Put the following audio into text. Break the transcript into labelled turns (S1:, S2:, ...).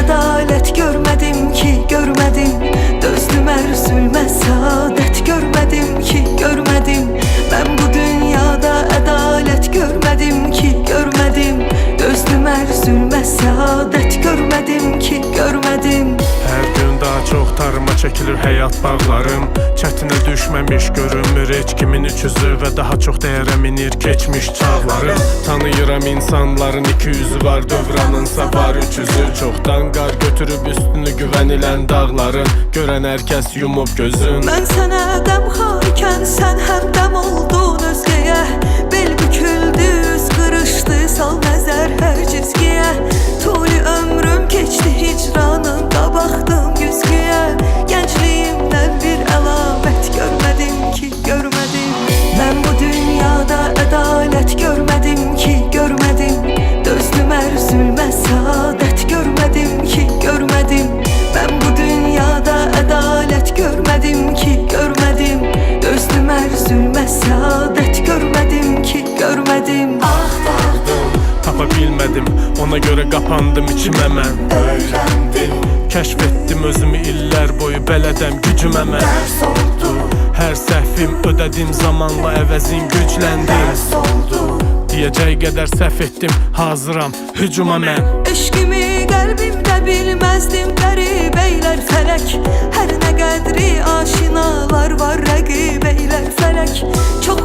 S1: ədalət görmədim ki, görmədim. Dözdüm ərzülmə saadət görmədim ki, görmədim. Mən bu dünyada ədalət görmədim ki, görmədim. Dözdüm ərzülmə saadət görmədim ki, görmədim.
S2: Hər gün daha çox tarıma çəkilir həyat bağlarım. Çətinə düşməmiş görünmür heç kimin üçüzü və daha çox dəyərə minir keçmiş çağlarım. Tanıyıram insanların iki yüzü var, dövranınsa var üç yüzü. Çoxdan qar götürüb üstünü güvənilən dağların, görən hər kəs yumub gözün.
S1: Mən sənə qəmxar ikən sən həmdəm oldun özgəyə. Bel büküldü, üz qırışdı, sal nəzər hər cizgiyə. Tuli ömrüm keçdi hicranında, baxdım güzgüyə. Gəncliyimdən bir əlamət görmədim ki, görmədim. Mən bu dünyada ədalət görmədim ki, görmədim. Dözdüm ərzülmə saadət görmədim ki, görmədim. Mən bu dünyada ədalət görmədim ki, görmədim. Dözdüm ərzülmə saadət görmədim ki, görmədim. Axtardım,
S2: tapa bilmədim, ona görə qapandım içimə mən.
S1: öyrəndim,
S2: Kəşf etdim özümü illər boyu, bələdəm gücümə mən.
S1: dərs oldu,
S2: Hər səhvim ödədim zamanla, əvəzin gücləndim.
S1: dərs oldu.
S2: Deyəcək qədər səhv etdim, hazıram hücuma mən.
S1: Eşqimi qəlbimdə bilməzdim, qərib eylər fələk. Hər nə qədri aşinalar var, rəqib eylər fələk. Çox